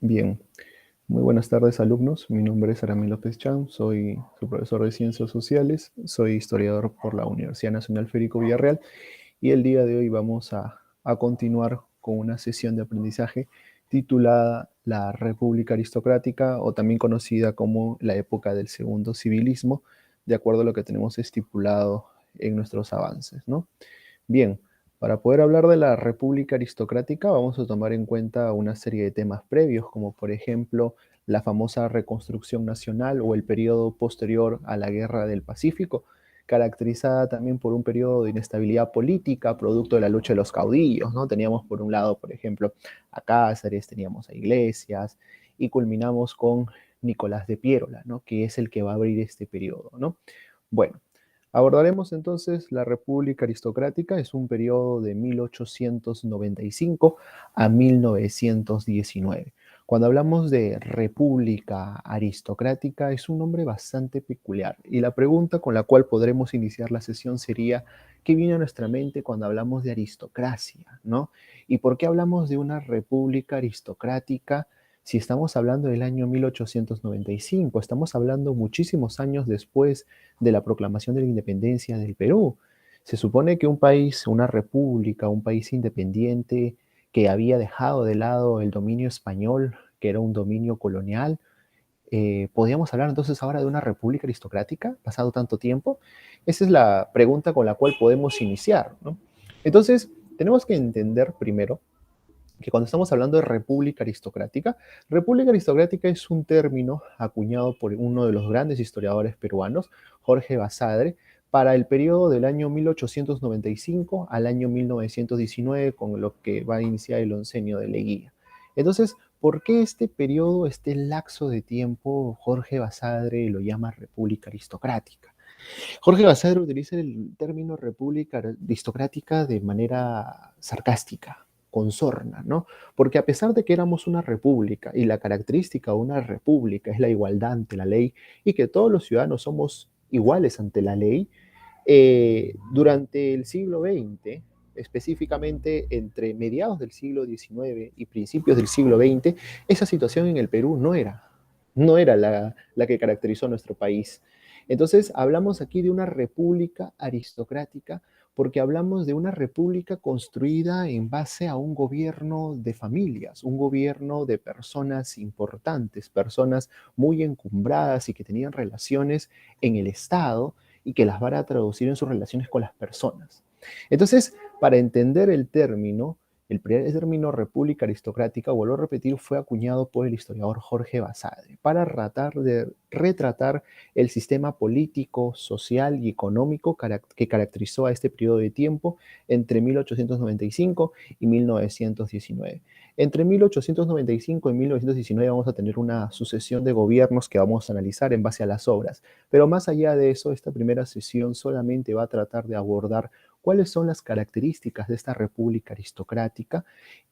Bien, muy buenas tardes alumnos. Mi nombre es Aramí López Chan, soy su profesor de Ciencias Sociales, soy historiador por la Universidad Nacional Federico Villarreal y el día de hoy vamos a continuar con una sesión de aprendizaje titulada La República Aristocrática o también conocida como la época del Segundo Civilismo, de acuerdo a lo que tenemos estipulado en nuestros avances, ¿no? Bien, para poder hablar de la República Aristocrática vamos a tomar en cuenta una serie de temas previos, como por ejemplo la famosa Reconstrucción Nacional o el periodo posterior a la Guerra del Pacífico, caracterizada también por un periodo de inestabilidad política, producto de la lucha de los caudillos, ¿no? Teníamos por un lado, por ejemplo, a Cáceres, teníamos a Iglesias, y culminamos con Nicolás de Piérola, ¿no? Que es el que va a abrir este periodo, ¿no? Bueno, abordaremos entonces la República Aristocrática, es un periodo de 1895 a 1919. Cuando hablamos de República Aristocrática es un nombre bastante peculiar y la pregunta con la cual podremos iniciar la sesión sería, ¿qué viene a nuestra mente cuando hablamos de aristocracia, ¿no? ¿Y por qué hablamos de una república aristocrática si estamos hablando del año 1895? Estamos hablando muchísimos años después de la proclamación de la independencia del Perú. Se supone que un país, una república, un país independiente que había dejado de lado el dominio español, que era un dominio colonial, ¿podríamos hablar entonces ahora de una república aristocrática, pasado tanto tiempo? Esa es la pregunta con la cual podemos iniciar, ¿no? Entonces, tenemos que entender primero que cuando estamos hablando de república aristocrática es un término acuñado por uno de los grandes historiadores peruanos, Jorge Basadre, para el periodo del año 1895 al año 1919, con lo que va a iniciar el oncenio de Leguía. Entonces, ¿por qué este periodo, este lapso de tiempo, Jorge Basadre lo llama república aristocrática? Jorge Basadre utiliza el término república aristocrática de manera sarcástica, con sorna, ¿no? Porque a pesar de que éramos una república y la característica de una república es la igualdad ante la ley y que todos los ciudadanos somos iguales ante la ley, durante el siglo XX, específicamente entre mediados del siglo XIX y principios del siglo XX, esa situación en el Perú no era la que caracterizó a nuestro país. Entonces, hablamos aquí de una república aristocrática porque hablamos de una república construida en base a un gobierno de familias, un gobierno de personas importantes, personas muy encumbradas y que tenían relaciones en el Estado y que las van a traducir en sus relaciones con las personas. Entonces, para entender el primer término república aristocrática, vuelvo a repetir, fue acuñado por el historiador Jorge Basadre para tratar de retratar el sistema político, social y económico que caracterizó a este periodo de tiempo entre 1895 y 1919. Entre 1895 y 1919 vamos a tener una sucesión de gobiernos que vamos a analizar en base a las obras, pero más allá de eso, esta primera sesión solamente va a tratar de abordar cuáles son las características de esta república aristocrática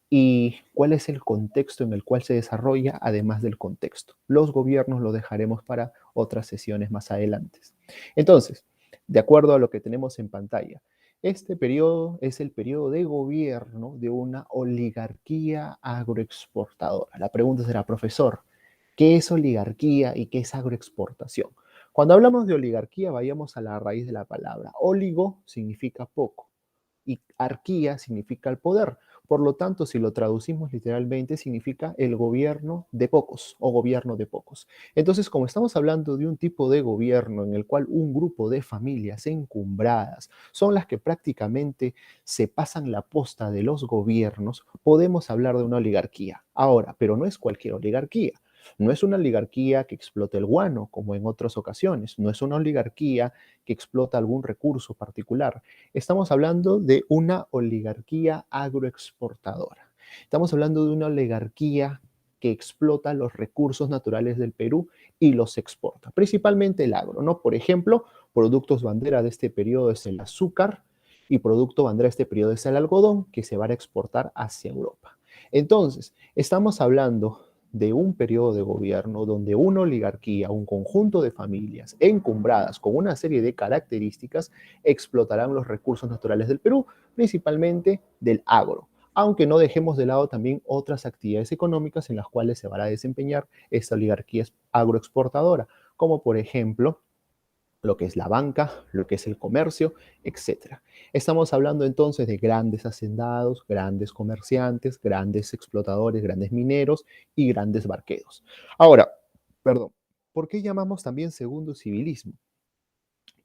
y cuál es el contexto en el cual se desarrolla, además del contexto. Los gobiernos lo dejaremos para otras sesiones más adelante. Entonces, de acuerdo a lo que tenemos en pantalla, este periodo es el periodo de gobierno de una oligarquía agroexportadora. La pregunta será, profesor, ¿qué es oligarquía y qué es agroexportación? Cuando hablamos de oligarquía, vayamos a la raíz de la palabra. Oligo significa poco y arquía significa el poder. Por lo tanto, si lo traducimos literalmente, significa el gobierno de pocos o gobierno de pocos. Entonces, como estamos hablando de un tipo de gobierno en el cual un grupo de familias encumbradas son las que prácticamente se pasan la posta de los gobiernos, podemos hablar de una oligarquía. Ahora, pero no es cualquier oligarquía. No es una oligarquía que explote el guano, como en otras ocasiones. No es una oligarquía que explota algún recurso particular. Estamos hablando de una oligarquía agroexportadora. Estamos hablando de una oligarquía que explota los recursos naturales del Perú y los exporta, principalmente el agro, ¿no? Por ejemplo, productos bandera de este periodo es el azúcar y producto bandera de este periodo es el algodón que se va a exportar hacia Europa. Entonces, estamos hablando de un periodo de gobierno donde una oligarquía, un conjunto de familias encumbradas con una serie de características explotarán los recursos naturales del Perú, principalmente del agro. aunque no dejemos de lado también otras actividades económicas en las cuales se va a desempeñar esta oligarquía agroexportadora, como por ejemplo lo que es la banca, lo que es el comercio, etcétera. Estamos hablando entonces de grandes hacendados, grandes comerciantes, grandes explotadores, grandes mineros y grandes barqueros. Ahora, perdón, ¿por qué llamamos también segundo civilismo?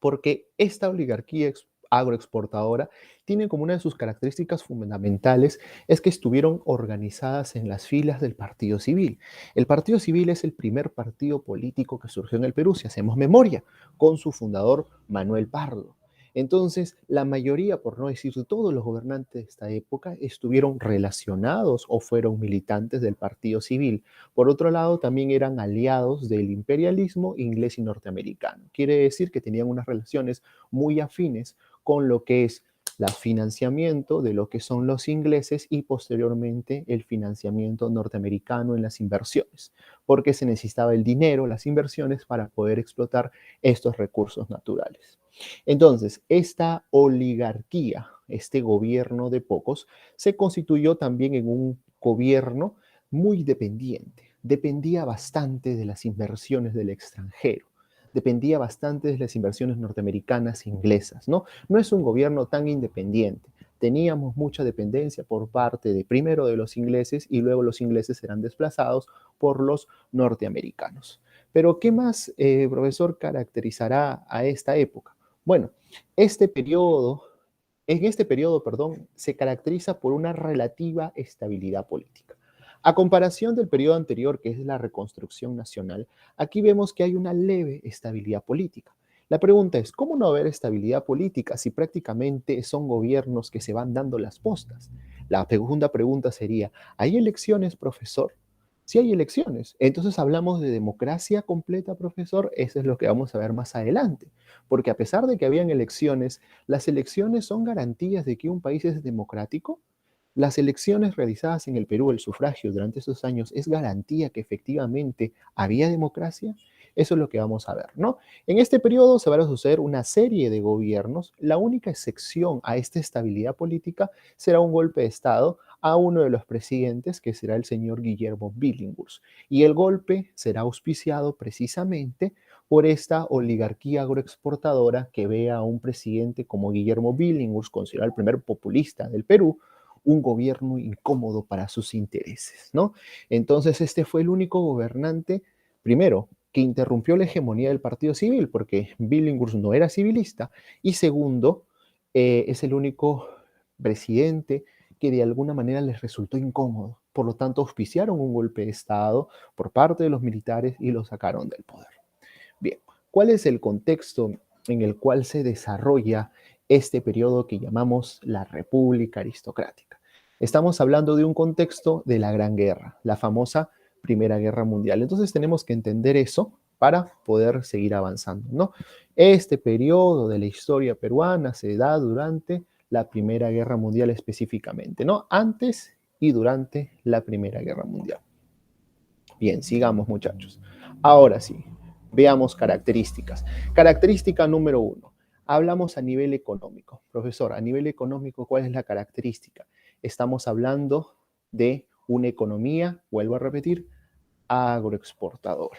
Porque esta oligarquía agroexportadora tiene como una de sus características fundamentales es que estuvieron organizadas en las filas del Partido Civil. El Partido Civil es el primer partido político que surgió en el Perú, si hacemos memoria, con su fundador Manuel Pardo. Entonces, la mayoría, por no decir todos los gobernantes de esta época, estuvieron relacionados o fueron militantes del Partido Civil. Por otro lado, también eran aliados del imperialismo inglés y norteamericano. Quiere decir que tenían unas relaciones muy afines con lo que es el financiamiento de lo que son los ingleses y posteriormente el financiamiento norteamericano en las inversiones, porque se necesitaba el dinero, las inversiones para poder explotar estos recursos naturales. Entonces, esta oligarquía, este gobierno de pocos, se constituyó también en un gobierno muy dependiente. Dependía bastante de las inversiones del extranjero. Dependía bastante de las inversiones norteamericanas e inglesas, ¿no? No es un gobierno tan independiente. Teníamos mucha dependencia por parte de primero de los ingleses y luego los ingleses serán desplazados por los norteamericanos. Pero, ¿qué más, profesor, caracterizará a esta época? Bueno, este periodo, en este periodo, perdón, se caracteriza por una relativa estabilidad política. A comparación del periodo anterior, que es la reconstrucción nacional, aquí vemos que hay una leve estabilidad política. La pregunta es, ¿cómo no haber estabilidad política si prácticamente son gobiernos que se van dando las postas? La segunda pregunta sería, ¿hay elecciones, profesor? Si hay elecciones, entonces hablamos de democracia completa, profesor. Eso es lo que vamos a ver más adelante. Porque a pesar de que habían elecciones, las elecciones son garantías de que un país es democrático. Las elecciones realizadas en el Perú, el sufragio durante esos años, ¿es garantía que efectivamente había democracia? Eso es lo que vamos a ver, ¿no? En este periodo se van a suceder una serie de gobiernos. La única excepción a esta estabilidad política será un golpe de Estado a uno de los presidentes, que será el señor Guillermo Billinghurst. Y el golpe será auspiciado precisamente por esta oligarquía agroexportadora que ve a un presidente como Guillermo Billinghurst, considerado el primer populista del Perú, un gobierno incómodo para sus intereses, ¿no? Entonces, este fue el único gobernante, primero, que interrumpió la hegemonía del Partido Civil, porque Billinghurst no era civilista, y segundo, es el único presidente que de alguna manera les resultó incómodo. Por lo tanto, auspiciaron un golpe de Estado por parte de los militares y lo sacaron del poder. Bien, ¿cuál es el contexto en el cual se desarrolla este periodo que llamamos la República Aristocrática? Estamos hablando de un contexto de la Gran Guerra, la famosa Primera Guerra Mundial. Entonces tenemos que entender eso para poder seguir avanzando, ¿no? Este periodo de la historia peruana se da durante la Primera Guerra Mundial específicamente, ¿no? Antes y durante la Primera Guerra Mundial. Bien, sigamos muchachos. Ahora sí, veamos características. Característica número 1. Hablamos a nivel económico. Profesor, a nivel económico, ¿cuál es la característica? Estamos hablando de una economía, vuelvo a repetir, agroexportadora.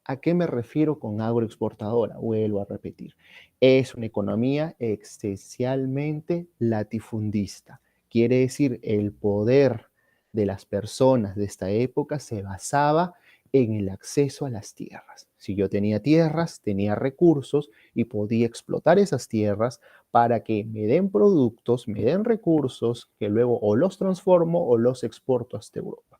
¿A qué me refiero con agroexportadora? Vuelvo a repetir. Es una economía esencialmente latifundista. Quiere decir, el poder de las personas de esta época se basaba en el acceso a las tierras. Si yo tenía tierras, tenía recursos y podía explotar esas tierras para que me den productos, me den recursos que luego o los transformo o los exporto hasta Europa.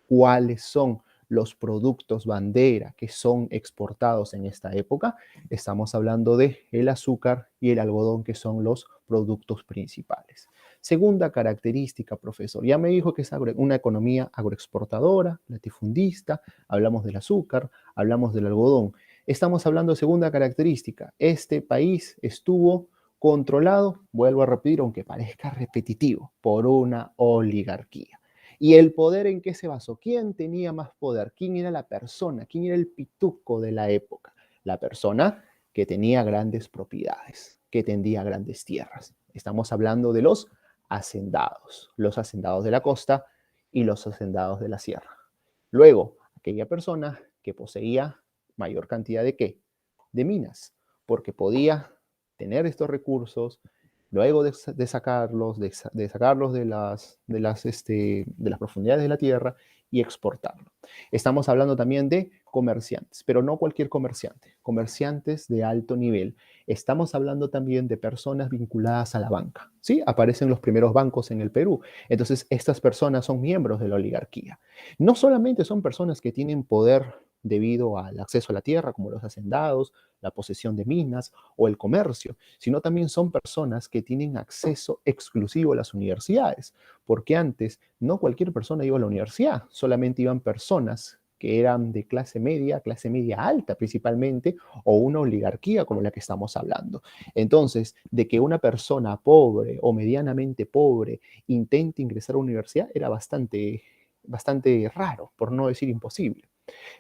¿Cuáles son los productos bandera que son exportados en esta época? Estamos hablando de el azúcar y el algodón, que son los productos principales. Segunda característica, profesor, ya me dijo que es una economía agroexportadora, latifundista, hablamos del azúcar, hablamos del algodón. Estamos hablando de segunda característica, este país estuvo controlado, vuelvo a repetir, aunque parezca repetitivo, por una oligarquía. ¿Y el poder en qué se basó? ¿Quién tenía más poder? ¿Quién era la persona? ¿Quién era el pituco de la época? La persona que tenía grandes propiedades, que tendía grandes tierras. Estamos hablando de los hacendados, los hacendados de la costa y los hacendados de la sierra. Luego, aquella persona que poseía mayor cantidad de ¿qué? De minas, porque podía tener estos recursos, luego de sacarlos, de sacarlos de las profundidades de la tierra y exportarlo. Estamos hablando también de comerciantes, pero no cualquier comerciante, comerciantes de alto nivel. Estamos hablando también de personas vinculadas a la banca, ¿sí? Aparecen los primeros bancos en el Perú. Entonces, estas personas son miembros de la oligarquía. No solamente son personas que tienen poder debido al acceso a la tierra, como los hacendados, la posesión de minas o el comercio, sino también son personas que tienen acceso exclusivo a las universidades, porque antes no cualquier persona iba a la universidad, solamente iban personas que eran de clase media alta principalmente, o una oligarquía como la que estamos hablando. Entonces, de que una persona pobre o medianamente pobre intente ingresar a la universidad era bastante raro, por no decir imposible.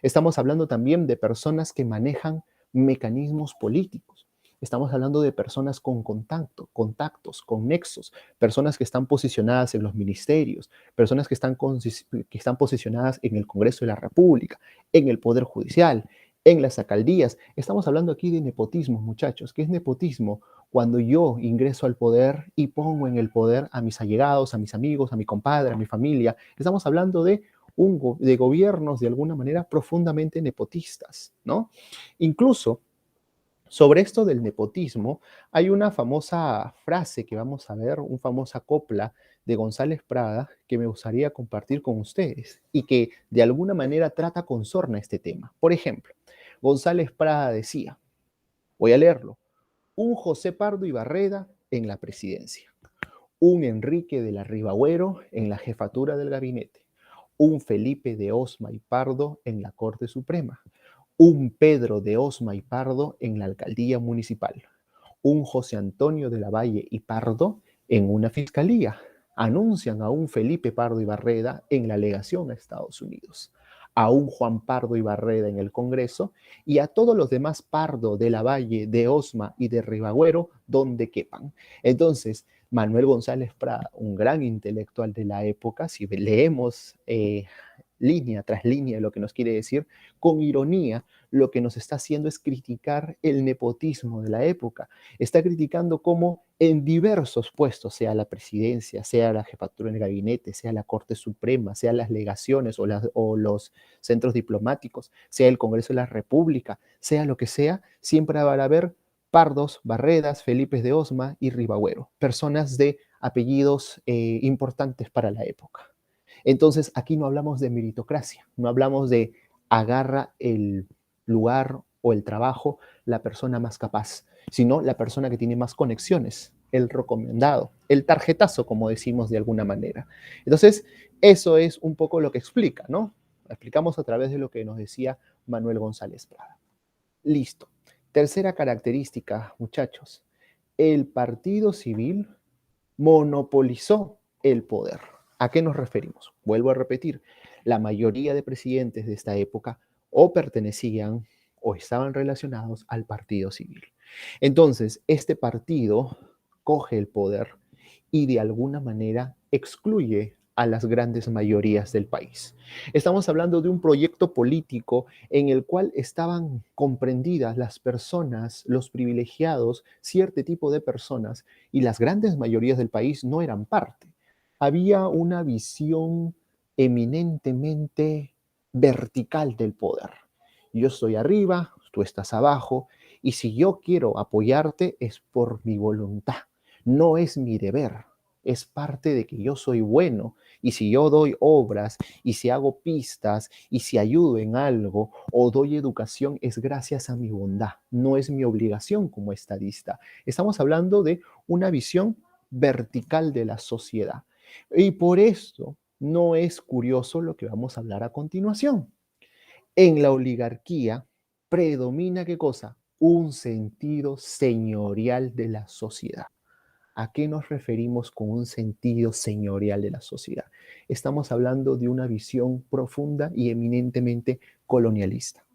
Estamos hablando también de personas que manejan mecanismos políticos. Estamos hablando de personas con contactos, con nexos, personas que están posicionadas en los ministerios, personas que están posicionadas en el Congreso de la República, en el Poder Judicial, en las alcaldías. Estamos hablando aquí de nepotismo, muchachos. ¿Qué es nepotismo? Cuando yo ingreso al poder y pongo en el poder a mis allegados, a mis amigos, a mi compadre, a mi familia. Estamos hablando de gobiernos de alguna manera profundamente nepotistas, ¿no? Incluso sobre esto del nepotismo, hay una famosa frase que vamos a ver, una famosa copla de González Prada que me gustaría compartir con ustedes y que de alguna manera trata con sorna este tema. Por ejemplo, González Prada decía, voy a leerlo, un José Pardo y Barreda en la presidencia, un Enrique de la Ribagüero en la jefatura del gabinete, un Felipe de Osma y Pardo en la Corte Suprema, un Pedro de Osma y Pardo en la alcaldía municipal, un José Antonio de la Valle y Pardo en una fiscalía. Anuncian a un Felipe Pardo y Barreda en la legación a Estados Unidos, a un Juan Pardo y Barreda en el Congreso y a todos los demás Pardo de la Valle, de Osma y de Ribagüero donde quepan. Entonces, Manuel González Prada, un gran intelectual de la época, si leemos línea tras línea lo que nos quiere decir, con ironía, lo que nos está haciendo es criticar el nepotismo de la época. Está criticando cómo en diversos puestos, sea la presidencia, sea la jefatura del gabinete, sea la Corte Suprema, sea las legaciones o los centros diplomáticos, sea el Congreso de la República, sea lo que sea, siempre va a haber Pardos, Barredas, Felipes de Osma y Ribagüero, personas de apellidos importantes para la época. Entonces, aquí no hablamos de meritocracia, no hablamos de agarra el lugar o el trabajo la persona más capaz, sino la persona que tiene más conexiones, el recomendado, el tarjetazo, como decimos de alguna manera. Entonces, eso es un poco lo que explica, ¿no? Lo explicamos a través de lo que nos decía Manuel González Prada. Listo. Tercera característica, muchachos. El partido civil monopolizó el poder. ¿A qué nos referimos? Vuelvo a repetir, la mayoría de presidentes de esta época o pertenecían o estaban relacionados al partido civil. Entonces, este partido coge el poder y de alguna manera excluye a las grandes mayorías del país. Estamos hablando de un proyecto político en el cual estaban comprendidas las personas, los privilegiados, cierto tipo de personas, y las grandes mayorías del país no eran parte. Había una visión eminentemente vertical del poder. Yo estoy arriba, tú estás abajo, y si yo quiero apoyarte es por mi voluntad, no es mi deber, es parte de que yo soy bueno, y si yo doy obras, y si hago pistas, y si ayudo en algo, o doy educación, es gracias a mi bondad, no es mi obligación como estadista. Estamos hablando de una visión vertical de la sociedad. Y por eso no es curioso lo que vamos a hablar a continuación. En la oligarquía predomina ¿qué cosa? Un sentido señorial de la sociedad. ¿A qué nos referimos con un sentido señorial de la sociedad? Estamos hablando de una visión profunda y eminentemente colonialista.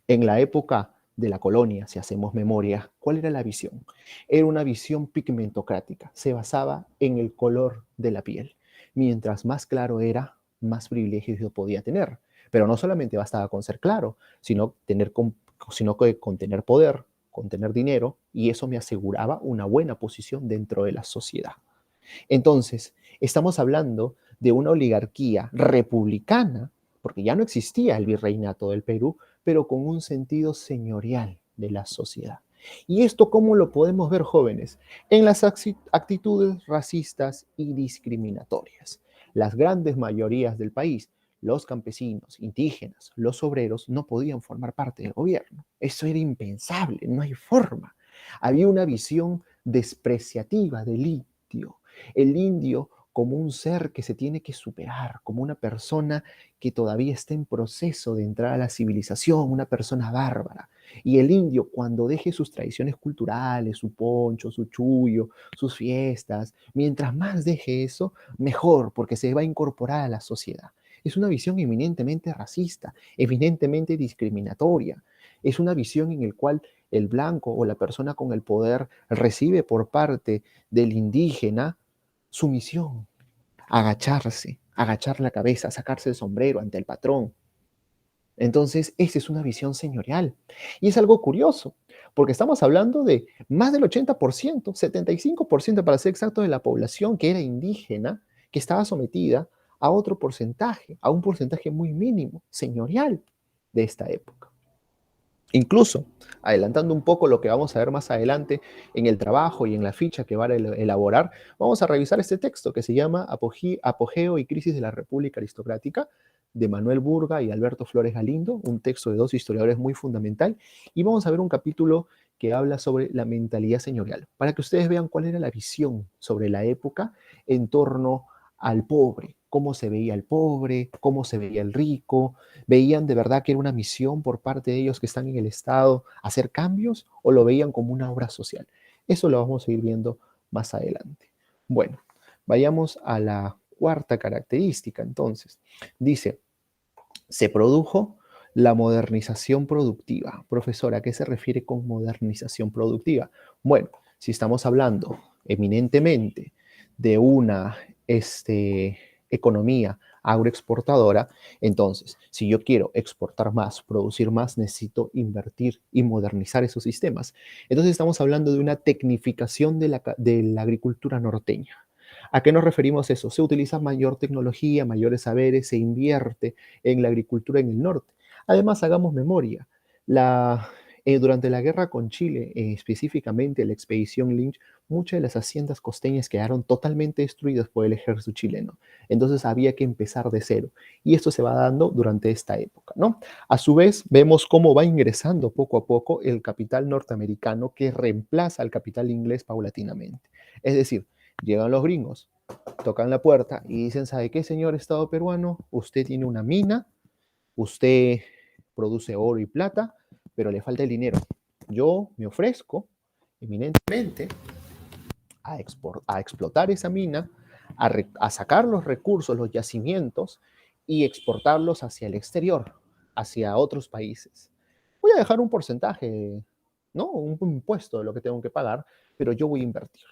En la época de la colonia, si hacemos memoria, ¿cuál era la visión? Era una visión pigmentocrática, se basaba en el color de la piel. Mientras más claro era, más privilegios yo podía tener. Pero no solamente bastaba con ser claro, sino que con tener poder, con tener dinero, y eso me aseguraba una buena posición dentro de la sociedad. Entonces, estamos hablando de una oligarquía republicana, porque ya no existía el virreinato del Perú, pero con un sentido señorial de la sociedad. ¿Y esto cómo lo podemos ver, jóvenes? En las actitudes racistas y discriminatorias. Las grandes mayorías del país, los campesinos, indígenas, los obreros, no podían formar parte del gobierno. Eso era impensable, no hay forma. Había una visión despreciativa del litio, el indio como un ser que se tiene que superar, como una persona que todavía está en proceso de entrar a la civilización, una persona bárbara. Y el indio, cuando deje sus tradiciones culturales, su poncho, su chullo, sus fiestas, mientras más deje eso, mejor, porque se va a incorporar a la sociedad. Es una visión eminentemente racista, eminentemente discriminatoria. Es una visión en la cual el blanco o la persona con el poder recibe por parte del indígena sumisión, agacharse, agachar la cabeza, sacarse el sombrero ante el patrón. Entonces, esa es una visión señorial. Y es algo curioso, porque estamos hablando de más del 80%, 75% para ser exacto, de la población que era indígena, que estaba sometida a otro porcentaje, a un porcentaje muy mínimo, señorial de esta época. Incluso, adelantando un poco lo que vamos a ver más adelante en el trabajo y en la ficha que va a elaborar, vamos a revisar este texto que se llama Apogeo y Crisis de la República Aristocrática, de Manuel Burga y Alberto Flores Galindo, un texto de dos historiadores muy fundamental, y vamos a ver un capítulo que habla sobre la mentalidad señorial, para que ustedes vean cuál era la visión sobre la época en torno al pobre, cómo se veía el pobre, cómo se veía el rico, veían de verdad que era una misión por parte de ellos que están en el Estado hacer cambios o lo veían como una obra social. Eso lo vamos a ir viendo más adelante. Bueno, vayamos a la cuarta característica entonces. Dice, se produjo la modernización productiva. Profesor, ¿a qué se refiere con modernización productiva? Bueno, si estamos hablando eminentemente de una economía agroexportadora, entonces, si yo quiero exportar más, producir más, necesito invertir y modernizar esos sistemas. Entonces estamos hablando de una tecnificación de la agricultura norteña. ¿A qué nos referimos eso? Se utiliza mayor tecnología, mayores saberes, se invierte en la agricultura en el norte. Además, hagamos memoria. Durante la guerra con Chile, específicamente la expedición Lynch, muchas de las haciendas costeñas quedaron totalmente destruidas por el ejército chileno. Entonces había que empezar de cero. Y esto se va dando durante esta época, ¿no? A su vez, vemos cómo va ingresando poco a poco el capital norteamericano que reemplaza al capital inglés paulatinamente. Es decir, llegan los gringos, tocan la puerta y dicen, ¿sabe qué, señor Estado peruano? Usted tiene una mina, usted produce oro y plata, pero le falta el dinero. Yo me ofrezco eminentemente a explotar esa mina, a sacar los recursos, los yacimientos y exportarlos hacia el exterior, hacia otros países. Voy a dejar un porcentaje, ¿no? Un impuesto de lo que tengo que pagar, pero yo voy a invertir.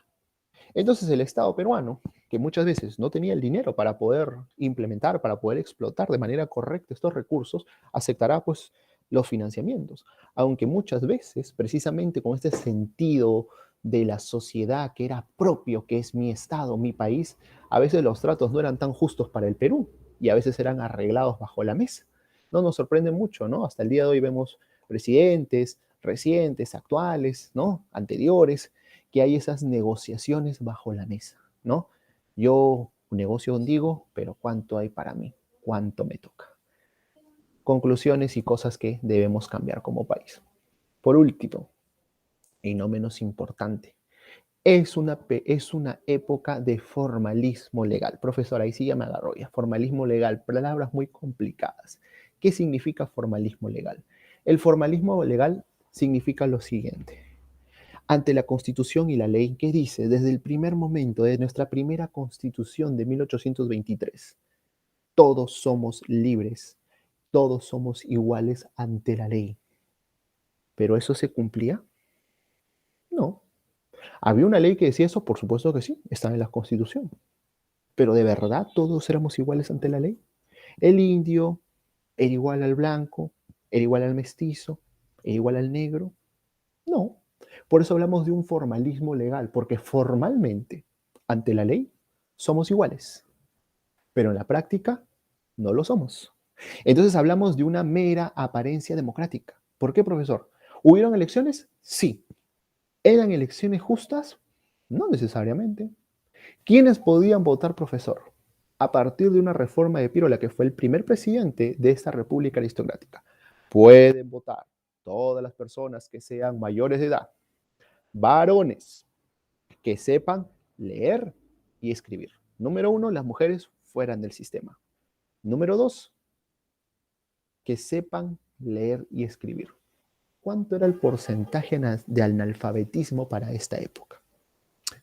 Entonces el Estado peruano, que muchas veces no tenía el dinero para poder implementar, para poder explotar de manera correcta estos recursos, aceptará pues los financiamientos. Aunque muchas veces, precisamente con este sentido de la sociedad que era propio, que es mi Estado, mi país, a veces los tratos no eran tan justos para el Perú y a veces eran arreglados bajo la mesa. No nos sorprende mucho, ¿no? Hasta el día de hoy vemos presidentes recientes, actuales, ¿no? Anteriores, que hay esas negociaciones bajo la mesa, ¿no? Yo negocio contigo, pero ¿cuánto hay para mí? ¿Cuánto me toca? Conclusiones y cosas que debemos cambiar como país. Por último, y no menos importante, es una época de formalismo legal. Profesor, ahí sí ya me agarró ya. Formalismo legal, palabras muy complicadas. ¿Qué significa formalismo legal? El formalismo legal significa lo siguiente. Ante la Constitución y la ley que dice desde el primer momento de nuestra primera Constitución de 1823, todos somos libres, todos somos iguales ante la ley. ¿Pero eso se cumplía? No. ¿Había una ley que decía eso? Por supuesto que sí, estaba en la Constitución. Pero ¿de verdad todos éramos iguales ante la ley? El indio era igual al blanco, era igual al mestizo, era igual al negro. No. Por eso hablamos de un formalismo legal, porque formalmente, ante la ley, somos iguales, pero en la práctica no lo somos. Entonces hablamos de una mera apariencia democrática. ¿Por qué, profesor? ¿Hubieron elecciones? Sí. ¿Eran elecciones justas? No necesariamente. ¿Quiénes podían votar, profesor? A partir de una reforma de Pirola, que fue el primer presidente de esta república aristocrática. Pueden votar todas las personas que sean mayores de edad, varones, que sepan leer y escribir. Número uno, las mujeres fueran del sistema. Número dos, que sepan leer y escribir. ¿Cuánto era el porcentaje de analfabetismo para esta época?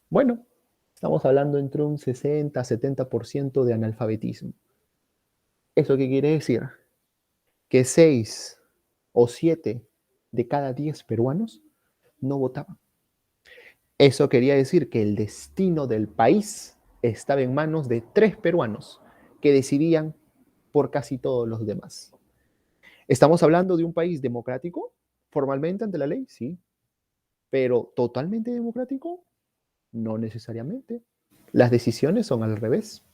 Bueno, estamos hablando entre un 60-70% de analfabetismo. ¿Eso qué quiere decir? Que 6 o 7 de cada 10 peruanos no votaban. Eso quería decir que el destino del país estaba en manos de 3 peruanos que decidían por casi todos los demás. ¿Estamos hablando de un país democrático? Formalmente ante la ley, sí. Pero totalmente democrático, no necesariamente. Las decisiones son al revés.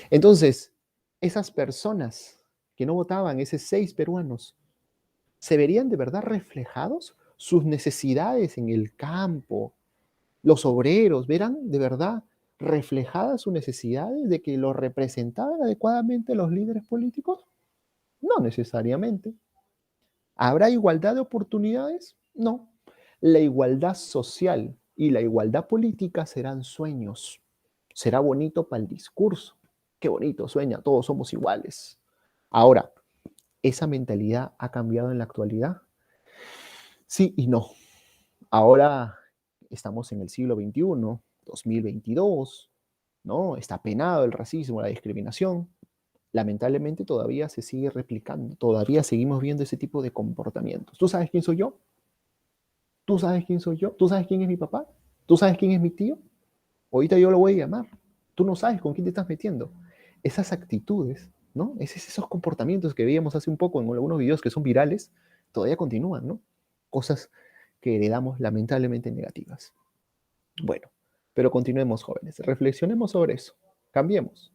Entonces, esas personas que no votaban, esos 6 peruanos, ¿se verían de verdad reflejados sus necesidades en el campo? Los obreros, ¿verán de verdad reflejadas sus necesidades de que los representaban adecuadamente los líderes políticos? No necesariamente. ¿Habrá igualdad de oportunidades? No. La igualdad social y la igualdad política serán sueños. Será bonito para el discurso. Qué bonito, sueña, todos somos iguales. Ahora, ¿esa mentalidad ha cambiado en la actualidad? Sí y no. Ahora estamos en el siglo XXI, 2022, ¿no? Está penado el racismo, la discriminación. Lamentablemente todavía se sigue replicando, todavía seguimos viendo ese tipo de comportamientos. ¿Tú sabes quién soy yo? ¿Tú sabes quién soy yo? ¿Tú sabes quién es mi papá? ¿Tú sabes quién es mi tío? Ahorita yo lo voy a llamar. Tú no sabes con quién te estás metiendo. Esas actitudes, ¿no? Esos comportamientos que veíamos hace un poco en algunos videos que son virales, todavía continúan, ¿no? Cosas que heredamos lamentablemente negativas. Bueno, pero continuemos jóvenes, reflexionemos sobre eso, cambiemos.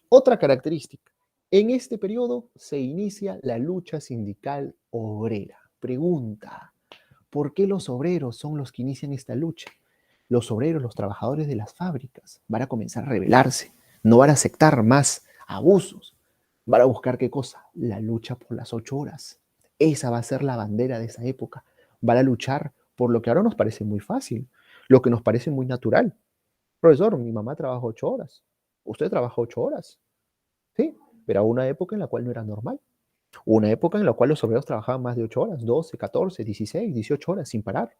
Otra característica, en este periodo se inicia la lucha sindical obrera. Pregunta, ¿por qué los obreros son los que inician esta lucha? Los obreros, los trabajadores de las fábricas, van a comenzar a rebelarse, no van a aceptar más abusos, van a buscar qué cosa, la lucha por las 8 horas. Esa va a ser la bandera de esa época. Van a luchar por lo que ahora nos parece muy fácil, lo que nos parece muy natural. Profesor, mi mamá trabaja 8 horas, usted trabaja 8 horas, ¿sí? Pero hubo una época en la cual no era normal. Hubo una época en la cual los obreros trabajaban más de 8 horas, 12, 14, 16, 18 horas sin parar.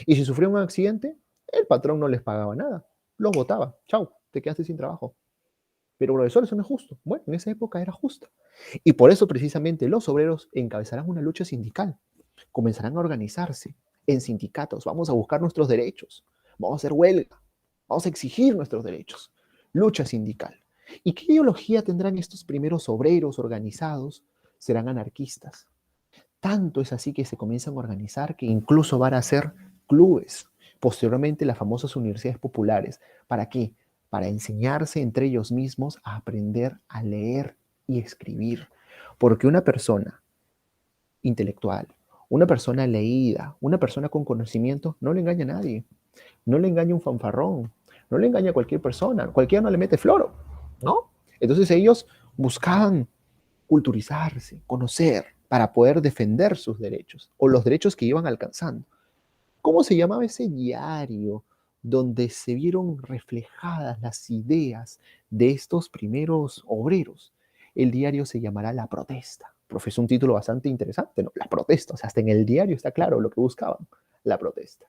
Y si sufrían un accidente, el patrón no les pagaba nada, los botaba. Chau, te quedaste sin trabajo. Pero profesor, eso no es justo. Bueno, en esa época era justo. Y por eso precisamente los obreros encabezarán una lucha sindical. Comenzarán a organizarse en sindicatos. Vamos a buscar nuestros derechos. Vamos a hacer huelga. Vamos a exigir nuestros derechos. Lucha sindical. ¿Y qué ideología tendrán estos primeros obreros organizados? Serán anarquistas. Tanto es así que se comienzan a organizar que incluso van a ser clubes. Posteriormente las famosas universidades populares. ¿Para qué? Para enseñarse entre ellos mismos a aprender a leer y escribir. Porque una persona intelectual, una persona leída, una persona con conocimiento, no le engaña a nadie. No le engaña un fanfarrón, no le engaña a cualquier persona, cualquiera no le mete floro, ¿no? Entonces ellos buscaban culturizarse, conocer, para poder defender sus derechos o los derechos que iban alcanzando. ¿Cómo se llamaba ese diario donde se vieron reflejadas las ideas de estos primeros obreros? El diario se llamará La Protesta. Profesor, un título bastante interesante, ¿no? La Protesta, o sea, hasta en el diario está claro lo que buscaban, la protesta.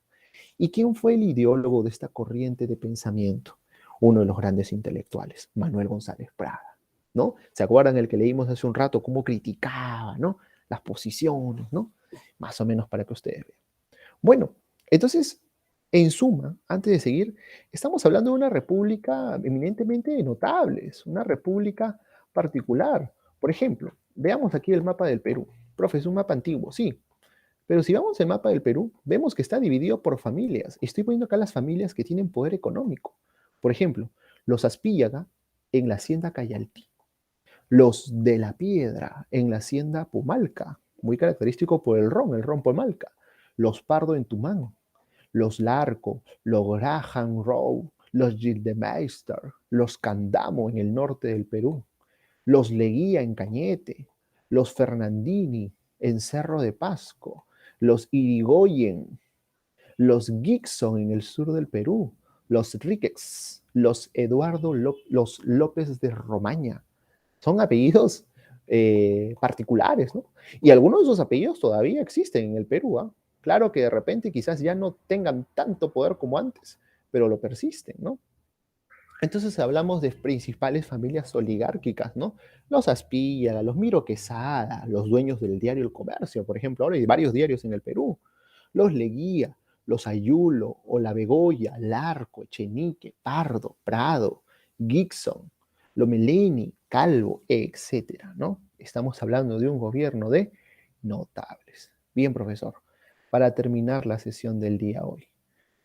¿Y quién fue el ideólogo de esta corriente de pensamiento? Uno de los grandes intelectuales, Manuel González Prada, ¿no? ¿Se acuerdan el que leímos hace un rato cómo criticaba, ¿no? las posiciones, ¿no? Más o menos para que ustedes vean. Bueno, entonces, en suma, antes de seguir, estamos hablando de una república eminentemente notable, es una república particular. Por ejemplo, veamos aquí el mapa del Perú. Profe, es un mapa antiguo, sí, pero si vamos al mapa del Perú, vemos que está dividido por familias. Estoy poniendo acá las familias que tienen poder económico. Por ejemplo, los Aspíllaga en la hacienda Cayaltí, los de la Piedra en la hacienda Pumalca, muy característico por el ron Pumalca, los Pardo en Tumán, los Larco, los Graham Rowe, los Gildemeister, los Candamo en el norte del Perú, los Leguía en Cañete, los Fernandini en Cerro de Pasco, los Irigoyen, los Gibson en el sur del Perú, los Ríquez, los Eduardo los López de Romaña. Son apellidos particulares, ¿no? Y algunos de esos apellidos todavía existen en el Perú, ¿ah? Claro que de repente quizás ya no tengan tanto poder como antes, pero lo persisten, ¿no? Entonces hablamos de principales familias oligárquicas, ¿no? Los Aspíllaga, los Miro Quesada, los dueños del diario El Comercio, por ejemplo, ahora hay varios diarios en el Perú. Los Leguía, los Ayulo, Olabegoya, Larco, Echenique, Pardo, Prado, Gibson, Lomelini, Calvo, etcétera, ¿no? Estamos hablando de un gobierno de notables. Bien, profesor, para terminar la sesión del día hoy,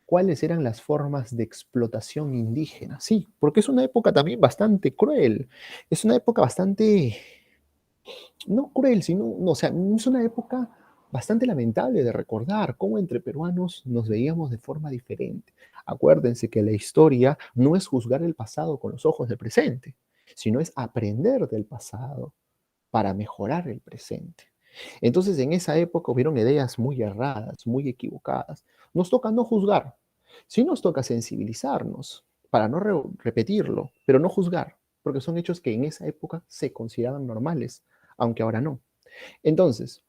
¿cuáles eran las formas de explotación indígena? Sí, porque es una época también bastante cruel, es una época bastante, no cruel, sino, no, o sea, es una época bastante lamentable de recordar cómo entre peruanos nos veíamos de forma diferente. Acuérdense que la historia no es juzgar el pasado con los ojos del presente, sino es aprender del pasado para mejorar el presente. Entonces, en esa época hubieron ideas muy erradas, muy equivocadas. Nos toca no juzgar, sí nos toca sensibilizarnos para no repetirlo, pero no juzgar, porque son hechos que en esa época se consideraban normales, aunque ahora no. Entonces,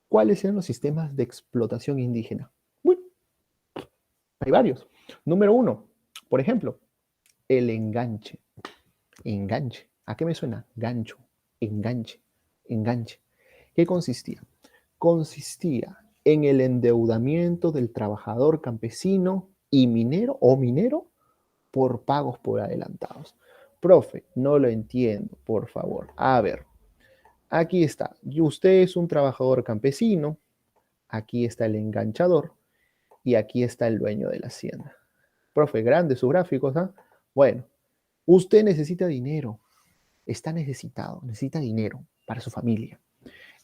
¿cuáles eran los sistemas de explotación indígena? Bueno, hay varios. Número uno, por ejemplo, el enganche. Enganche. ¿A qué me suena? Gancho, enganche, enganche. ¿Qué consistía? Consistía en el endeudamiento del trabajador campesino y minero o minero por pagos por adelantados. Profe, no lo entiendo, por favor. A ver, aquí está. Y usted es un trabajador campesino, aquí está el enganchador y aquí está el dueño de la hacienda. Profe, grandes sus gráficos, ¿ah? Bueno, usted necesita dinero, está necesitado, necesita dinero para su familia.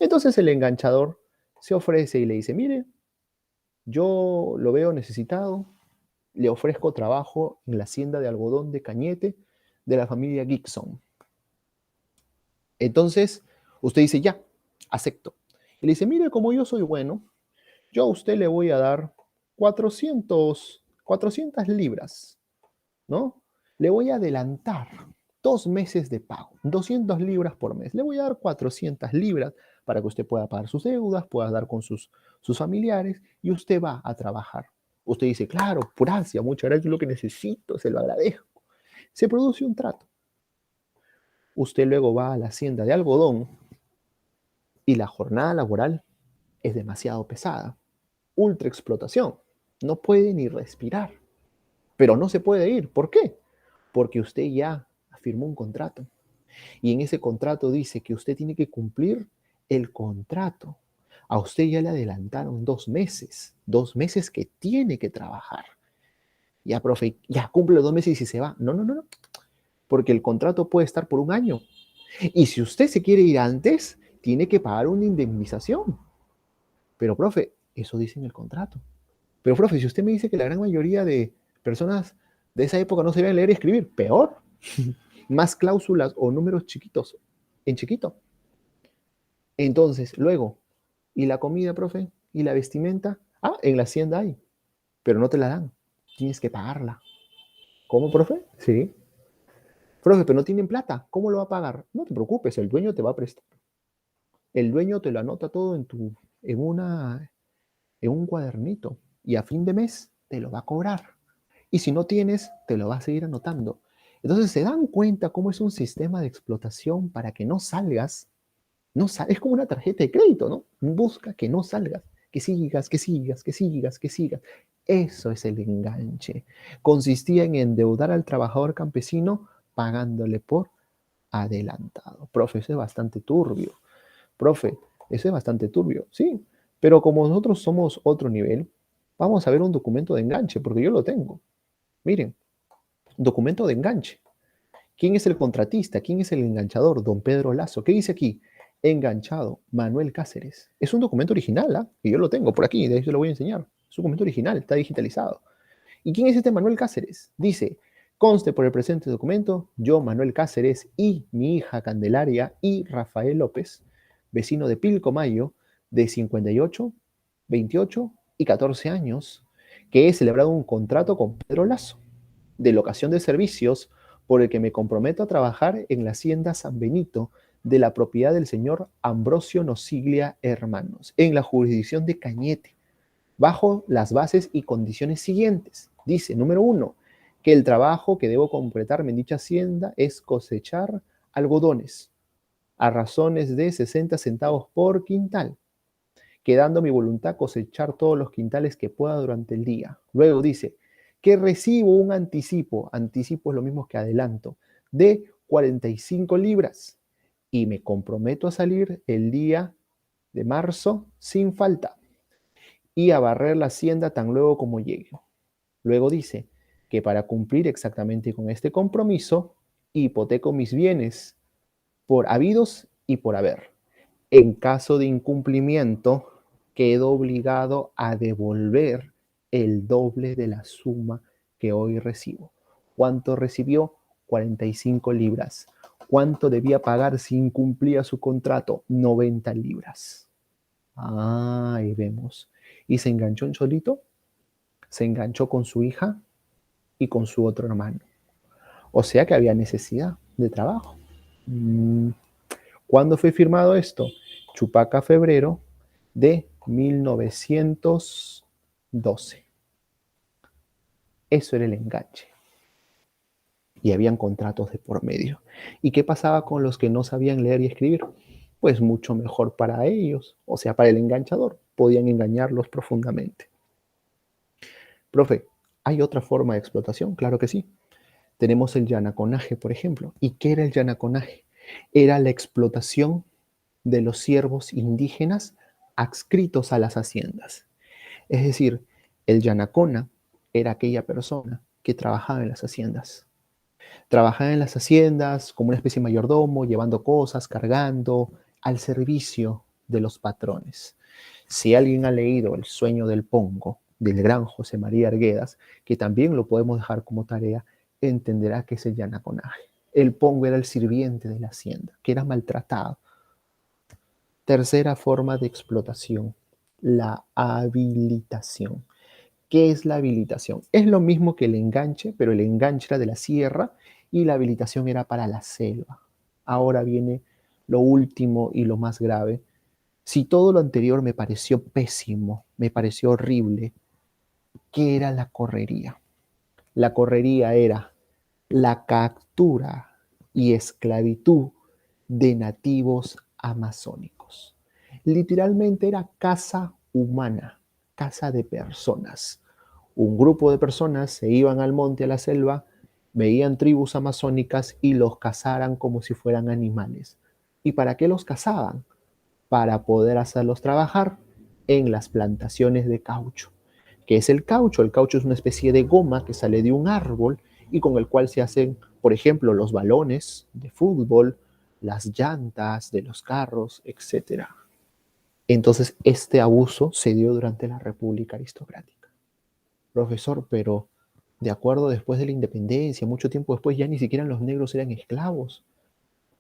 Entonces el enganchador se ofrece y le dice, mire, yo lo veo necesitado, le ofrezco trabajo en la hacienda de algodón de Cañete de la familia Gibson. Entonces usted dice, ya, acepto. Y le dice, mire, como yo soy bueno, yo a usted le voy a dar 400 libras, ¿no? Le voy a adelantar 2 meses de pago, 200 libras por mes. Le voy a dar 400 libras para que usted pueda pagar sus deudas, pueda dar con sus familiares y usted va a trabajar. Usted dice, claro, gracias, muchas gracias, es lo que necesito, se lo agradezco. Se produce un trato. Usted luego va a la hacienda de algodón y la jornada laboral es demasiado pesada. Ultra explotación. No puede ni respirar. Pero no se puede ir. ¿Por qué? Porque usted ya firmó un contrato. Y en ese contrato dice que usted tiene que cumplir el contrato. A usted ya le adelantaron 2 meses. 2 meses que tiene que trabajar. Ya, profe, ya cumple los 2 meses y se va. No, no, no, no. Porque el contrato puede estar por un año. Y si usted se quiere ir antes, tiene que pagar una indemnización. Pero, profe, eso dice en el contrato. Pero, profe, si usted me dice que la gran mayoría de personas de esa época no sabían leer y escribir, peor. Más cláusulas o números chiquitos en chiquito. Entonces, luego, ¿y la comida, profe? ¿Y la vestimenta? Ah, en la hacienda hay, pero no te la dan. Tienes que pagarla. ¿Cómo, profe? Sí. Profe, pero no tienen plata. ¿Cómo lo va a pagar? No te preocupes, el dueño te va a prestar. El dueño te lo anota todo en un cuadernito y a fin de mes te lo va a cobrar. Y si no tienes, te lo va a seguir anotando. Entonces se dan cuenta cómo es un sistema de explotación para que no salgas Es como una tarjeta de crédito, ¿no? Busca que no salgas, que sigas, que sigas, que sigas, que sigas. Eso es el enganche. Consistía en endeudar al trabajador campesino pagándole por adelantado. Profe, eso es bastante turbio. Profe, eso es bastante turbio, sí. Pero como nosotros somos otro nivel, vamos a ver un documento de enganche, porque yo lo tengo. Miren, documento de enganche. ¿Quién es el contratista? ¿Quién es el enganchador? Don Pedro Lazo. ¿Qué dice aquí? Enganchado, Manuel Cáceres. Es un documento original, ¿ah? Y yo lo tengo por aquí, de hecho lo voy a enseñar. Es un documento original, está digitalizado. ¿Y quién es este Manuel Cáceres? Dice, conste por el presente documento, yo, Manuel Cáceres, y mi hija Candelaria y Rafael López, vecino de Pilcomayo, de 58, 28 y 14 años, que he celebrado un contrato con Pedro Lazo de locación de servicios por el que me comprometo a trabajar en la hacienda San Benito de la propiedad del señor Ambrosio Nosiglia Hermanos, en la jurisdicción de Cañete, bajo las bases y condiciones siguientes. Dice, número uno, que el trabajo que debo completarme en dicha hacienda es cosechar algodones a razones de 60 centavos por quintal, quedando mi voluntad cosechar todos los quintales que pueda durante el día. Luego dice que recibo un anticipo es lo mismo que adelanto, de 45 libras y me comprometo a salir el día de marzo sin falta y a barrer la hacienda tan luego como llegue. Luego dice que para cumplir exactamente con este compromiso, hipoteco mis bienes por habidos y por haber. En caso de incumplimiento, quedo obligado a devolver el doble de la suma que hoy recibo. ¿Cuánto recibió? 45 libras. ¿Cuánto debía pagar si incumplía su contrato? 90 libras. Ah, ahí vemos. ¿Y se enganchó en solito? Se enganchó con su hija y con su otro hermano. O sea que había necesidad de trabajo. ¿Cuándo fue firmado esto? Chupaca, febrero de 1912. Eso era el enganche. Y habían contratos de por medio. ¿Y qué pasaba con los que no sabían leer y escribir? Pues mucho mejor para ellos, o sea, para el enganchador. Podían engañarlos profundamente. Profe, ¿hay otra forma de explotación? Claro que sí. Tenemos el yanaconaje, por ejemplo. ¿Y qué era el yanaconaje? Era la explotación de los siervos indígenas adscritos a las haciendas. Es decir, el yanacona era aquella persona que trabajaba en las haciendas. Trabajaba en las haciendas como una especie de mayordomo, llevando cosas, cargando, al servicio de los patrones. Si alguien ha leído El sueño del Pongo, del gran José María Arguedas, que también lo podemos dejar como tarea, entenderá que es el yanaconaje. El Pongo era el sirviente de la hacienda, que era maltratado. Tercera forma de explotación, la habilitación. ¿Qué es la habilitación? Es lo mismo que el enganche, pero el enganche era de la sierra y la habilitación era para la selva. Ahora viene lo último y lo más grave. Si todo lo anterior me pareció pésimo, me pareció horrible, ¿qué era la correría? La correría era la captura y esclavitud de nativos amazónicos. Literalmente era caza humana, caza de personas. Un grupo de personas se iban al monte, a la selva, veían tribus amazónicas y los cazaran como si fueran animales. ¿Y para qué los cazaban? Para poder hacerlos trabajar en las plantaciones de caucho. ¿Qué es el caucho? El caucho es una especie de goma que sale de un árbol y con el cual se hacen, por ejemplo, los balones de fútbol, las llantas de los carros, etcétera. Entonces, este abuso se dio durante la República Aristocrática. Profesor, pero de acuerdo después de la independencia, mucho tiempo después, ya ni siquiera los negros eran esclavos.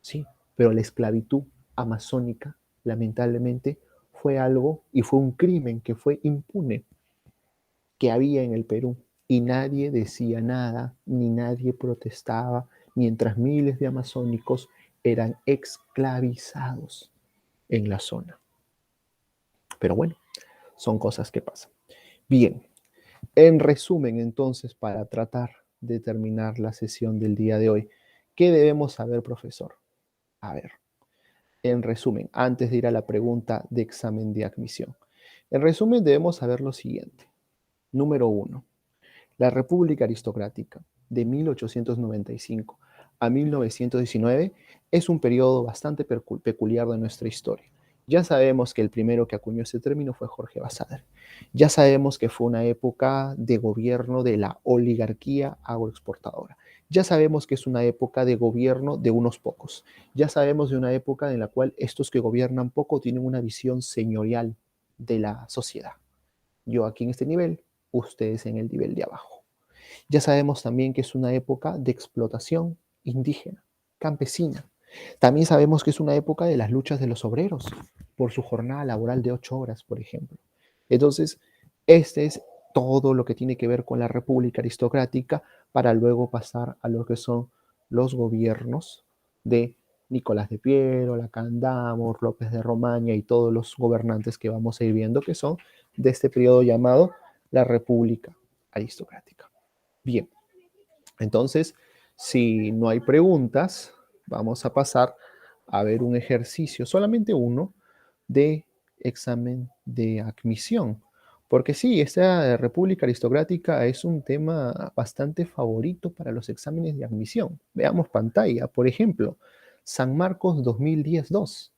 Sí, pero la esclavitud amazónica, lamentablemente, fue algo y fue un crimen que fue impune que había en el Perú y nadie decía nada ni nadie protestaba mientras miles de amazónicos eran esclavizados en la zona. Pero bueno, son cosas que pasan. Bien, en resumen entonces, para tratar de terminar la sesión del día de hoy, ¿qué debemos saber, profesor? A ver, en resumen, antes de ir a la pregunta de examen de admisión. En resumen, debemos saber lo siguiente. Número 1. La República Aristocrática de 1895 a 1919 es un periodo bastante peculiar de nuestra historia. Ya sabemos que el primero que acuñó ese término fue Jorge Basadre. Ya sabemos que fue una época de gobierno de la oligarquía agroexportadora. Ya sabemos que es una época de gobierno de unos pocos. Ya sabemos de una época en la cual estos que gobiernan poco tienen una visión señorial de la sociedad. Yo aquí en este nivel, ustedes en el nivel de abajo. Ya sabemos también que es una época de explotación indígena, campesina. También sabemos que es una época de las luchas de los obreros por su jornada laboral de 8 horas, por ejemplo. Entonces, este es todo lo que tiene que ver con la República Aristocrática para luego pasar a lo que son los gobiernos de Nicolás de Piero, Lacandamo, López de Romaña y todos los gobernantes que vamos a ir viendo que son de este periodo llamado la República Aristocrática. Bien, entonces, si no hay preguntas, vamos a pasar a ver un ejercicio, solamente uno, de examen de admisión. Porque sí, esta República Aristocrática es un tema bastante favorito para los exámenes de admisión. Veamos pantalla, por ejemplo, San Marcos 2010-2.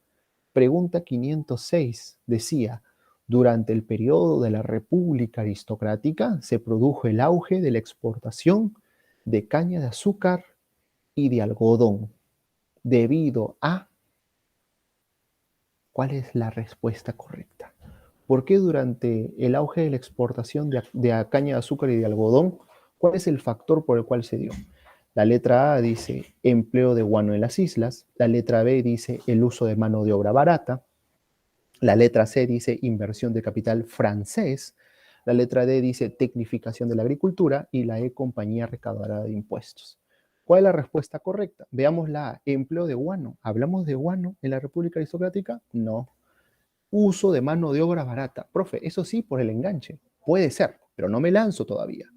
Pregunta 506 decía, durante el periodo de la República Aristocrática se produjo el auge de la exportación de caña de azúcar y de algodón, debido a... ¿Cuál es la respuesta correcta? ¿Por qué durante el auge de la exportación de caña de azúcar y de algodón, cuál es el factor por el cual se dio? La letra A dice empleo de guano en las islas, la letra B dice el uso de mano de obra barata, la letra C dice inversión de capital francés, la letra D dice tecnificación de la agricultura y la E compañía recaudadora de impuestos. ¿Cuál es la respuesta correcta? Veamos la A, empleo de guano. ¿Hablamos de guano en la República Aristocrática? No. Uso de mano de obra barata. Profe, eso sí, por el enganche. Puede ser, pero no me lanzo todavía.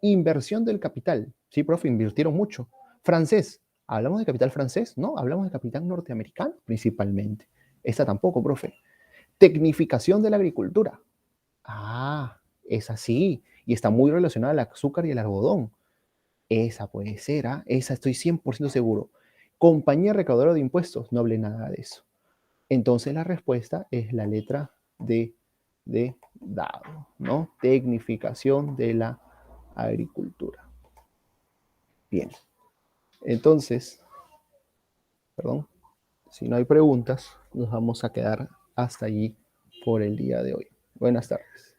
Inversión del capital. Sí, profe, invirtieron mucho. Francés. ¿Hablamos de capital francés? No, hablamos de capital norteamericano principalmente. Esta tampoco, profe. Tecnificación de la agricultura. Ah, es así. Y está muy relacionada al azúcar y el algodón. Esa puede ser, ¿ah? Esa estoy 100% seguro. Compañía recaudadora de impuestos. No hablé nada de eso. Entonces la respuesta es la letra D de dado, ¿no? Tecnificación de la agricultura. Bien. Entonces, perdón, si no hay preguntas, nos vamos a quedar hasta allí por el día de hoy. Buenas tardes.